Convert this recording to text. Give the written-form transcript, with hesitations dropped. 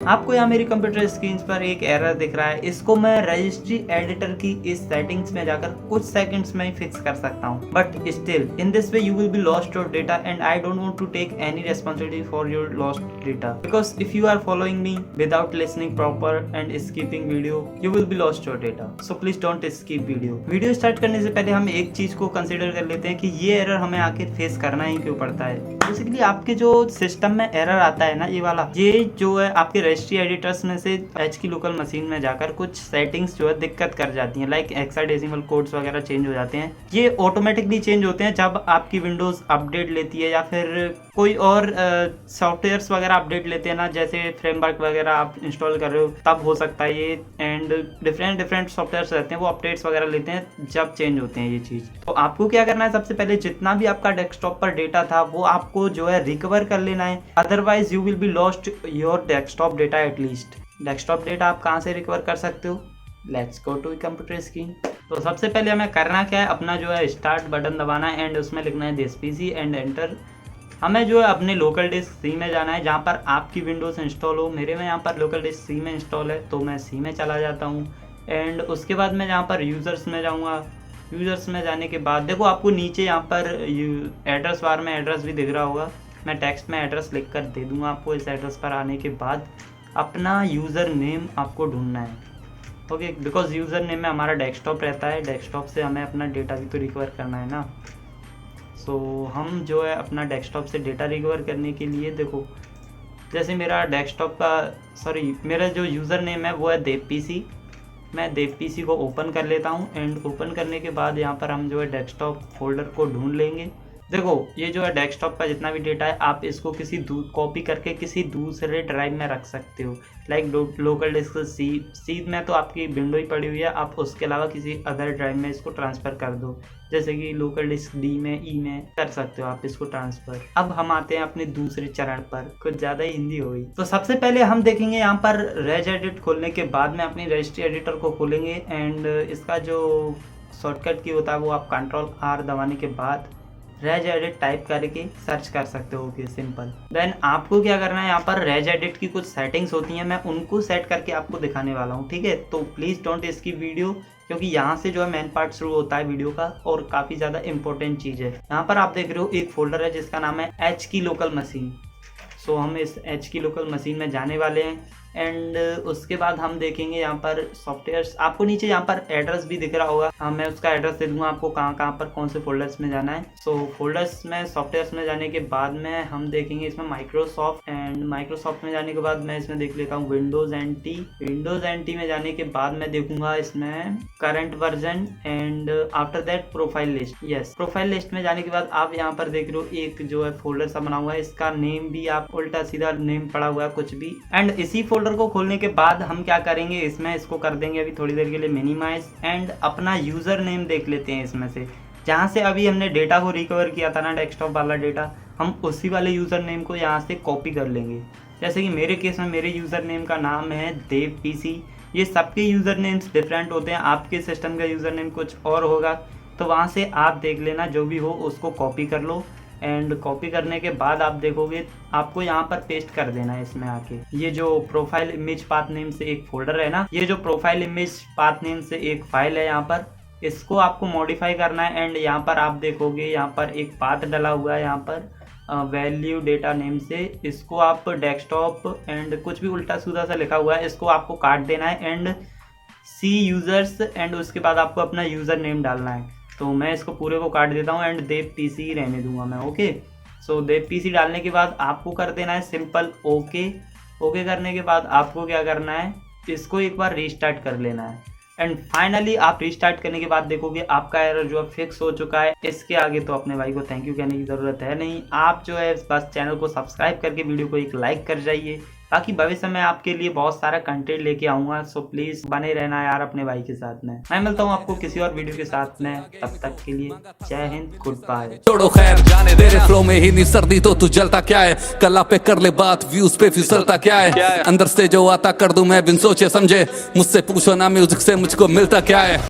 आपको यहाँ मेरी कंप्यूटर स्क्रीन पर एक एरर दिख रहा है। इसको मैं रजिस्ट्री एडिटर की इस सेटिंग्स में जाकर कुछ सेकंड्स में ही फिक्स कर सकता हूँ, but still in this way you will be lost your data and I don't want to take any responsibility for your lost data, because if you are following me without listening proper and skipping video you will be lost your data. So please don't skip video start करने से पहले हम एक चीज को consider कर लेते हैं कि ये एरर हमें आखिर फेस करना ही क्यों पड़ता है। बेसिकली आपके जो सिस्टम में एरर आता है ना, ये वाला, ये जो है आपके रजिस्ट्री एडिटर्स में से एच की लोकल मशीन में जाकर कुछ सेटिंग्स जो है दिक्कत कर जाती हैं, लाइक हेक्साडेसिमल कोड्स वगैरह चेंज हो जाते हैं। ये ऑटोमेटिकली चेंज होते हैं जब आपकी विंडोज अपडेट लेती है या फिर कोई और सॉफ्टवेयर्स वगैरह अपडेट लेते हैं ना, जैसे फ्रेमवर्क वगैरह आप इंस्टॉल कर रहे हो तब हो सकता है ये। एंड डिफरेंट सॉफ्टवेयर्स रहते हैं वो अपडेट्स वगैरह लेते हैं जब चेंज होते हैं ये चीज़। तो आपको क्या करना है, सबसे पहले जितना भी आपका डेस्कटॉप पर डेटा था वो आपको जो है रिकवर कर लेना है, otherwise you will be lost your desktop data at least. Desktop data आप कहाँ से रिकवर कर सकते हो? Let's go to computer screen. तो सबसे पहले हमें करना क्या है, अपना जो है स्टार्ट बटन दबाना है एंड उसमें लिखना है दिस पीसी एंड एंटर। हमें जो है अपने लोकल डिस्क सी में जाना है जहाँ पर आपकी विंडोज इंस्टॉल हो। मेरे में यहाँ पर लोकल डिस्क सी में इंस्टॉल है तो मैं सी में चला जाता हूँ। एंड उसके बाद मैं यहाँ पर यूज़र्स में जाऊँगा। यूज़र्स में जाने के बाद देखो आपको नीचे यहाँ पर एड्रेस बार में एड्रेस भी दिख रहा होगा। मैं टेक्स्ट में एड्रेस लिख कर दे दूँगा आपको। इस एड्रेस पर आने के बाद अपना यूज़र नेम आपको ढूंढना है, ओके, बिकॉज यूज़र नेम में हमारा डेस्कटॉप रहता है। डेस्कटॉप से हमें अपना डेटा भी तो रिकवर करना है ना। सो हम जो है अपना डेस्कटॉप से डेटा रिकवर करने के लिए देखो, जैसे मेरा डेस्कटॉप का मेरा जो यूज़र नेम है वो है देव पीसी। मैं देव पीसी को ओपन कर लेता हूँ एंड ओपन करने के बाद यहाँ पर हम जो है डेस्कटॉप फोल्डर को ढूंढ लेंगे। देखो ये जो है डेस्कटॉप का जितना भी डेटा है आप इसको किसी कॉपी करके किसी दूसरे ड्राइव में रख सकते हो, लाइक लोकल डिस्क सी में तो आपकी विंडो ही पड़ी हुई है, आप उसके अलावा किसी अदर ड्राइव में इसको ट्रांसफ़र कर दो, जैसे कि लोकल डिस्क डी में ई में कर सकते हो आप इसको ट्रांसफ़र। अब हम आते हैं अपने दूसरे चरण पर, कुछ ज़्यादा ही हिंदी हो गई। तो सबसे पहले हम देखेंगे यहाँ पर रेज एडिट खोलने के बाद में अपनी रजिस्ट्री एडिटर को खोलेंगे एंड इसका जो शॉर्टकट की होता है वो आप Ctrl+R दबाने के बाद रेज एडिट टाइप करके सर्च कर सकते हो। Okay, simple. देन आपको क्या करना है, यहाँ पर रेज एडिट की कुछ सेटिंग्स होती हैं, मैं उनको सेट करके आपको दिखाने वाला हूँ, ठीक है। तो प्लीज़ डोंट स्किप वीडियो, क्योंकि यहाँ से जो है मेन पार्ट शुरू होता है वीडियो का और काफ़ी ज़्यादा इंपॉर्टेंट चीज़ है। यहाँ पर आप देख रहे हो एक फोल्डर है जिसका नाम है एच की लोकल मशीन। सो हम इस एच की लोकल मशीन में जाने वाले हैं एंड उसके बाद हम देखेंगे यहाँ पर सॉफ्टवेयर्स। आपको नीचे यहाँ पर एड्रेस भी दिख रहा होगा, हाँ मैं उसका एड्रेस दे दूँगा आपको कहाँ पर कौन से फोल्डर्स में जाना है। सो फोल्डर्स में सॉफ्टवेयर्स में जाने के बाद में हम देखेंगे इसमें माइक्रोसॉफ्ट, एंड माइक्रोसॉफ्ट में जाने के बाद मैं इसमें देख लेता हूँ विंडोज़ एंड टी में जाने के बाद मैं देखूंगा इसमें current version and after that profile list. Yes, profile list में जाने के बाद आप यहाँ पर देख रहे हो एक जो है फोल्डर सा बना हुआ है, इसका नेम भी आप उल्टा सीधा नेम पड़ा हुआ है कुछ भी। एंड इसी फोल्डर को खोलने के बाद हम क्या करेंगे, इसमें इसको कर देंगे अभी थोड़ी देर के लिए मिनिमाइज एंड अपना यूज़र नेम देख लेते हैं इसमें से, जहाँ से अभी हमने डेटा को रिकवर किया था ना, डेस्कटॉप वाला डेटा, हम उसी वाले यूज़र नेम को यहाँ से कॉपी कर लेंगे। जैसे कि मेरे केस में मेरे यूज़र नेम का नाम है देव पीसी। ये सबके यूज़र नेम्स डिफरेंट होते हैं, आपके सिस्टम का यूज़र नेम कुछ और होगा, तो वहाँ से आप देख लेना जो भी हो उसको कॉपी कर लो। एंड कॉपी करने के बाद आप देखोगे आपको यहाँ पर पेस्ट कर देना है इसमें आके। ये जो प्रोफाइल इमेज पाथ नेम से एक फोल्डर है ना, ये जो प्रोफाइल इमेज पाथ नेम से एक फाइल है, यहाँ पर इसको आपको मॉडिफाई करना है। एंड यहाँ पर आप देखोगे यहाँ पर एक पाथ डला हुआ है, यहाँ पर वैल्यू डेटा नेम से, इसको आप डेस्कटॉप एंड कुछ भी उल्टा सीधा सा लिखा हुआ है इसको आपको काट देना है एंड सी यूज़र्स एंड उसके बाद आपको अपना यूज़र नेम डालना है। तो मैं इसको पूरे को काट देता हूँ एंड देव पीसी रहने दूंगा मैं। ओके, सो देव पीसी डालने के बाद आपको कर देना है सिंपल ओके। ओके करने के बाद आपको क्या करना है, इसको एक बार रीस्टार्ट कर लेना है एंड फाइनली आप रीस्टार्ट करने के बाद देखोगे आपका एरर जो है फिक्स हो चुका है। इसके आगे तो अपने भाई को थैंक यू कहने की ज़रूरत है नहीं, आप जो है बस चैनल को सब्सक्राइब करके वीडियो को एक लाइक कर जाइए, ताकि भविष्य में आपके लिए बहुत सारा कंटेंट लेके आऊँगा। सो प्लीज़ बने रहना यार अपने भाई के साथ में। मैं मिलता हूँ आपको किसी और वीडियो के साथ में, तब तक के लिए जय हिंद, गुड बाय। छोड़ो खैर जाने दे रे फ्लो में ही नहीं सर्दी तो तू जलता क्या है, कला पे कर ले बात व्यूज पे फिसलता क्या है, अंदर से जो आता कर दूं मैं बिन सोचे समझे, मुझसे पूछो ना म्यूजिक से मुझको मिलता क्या है।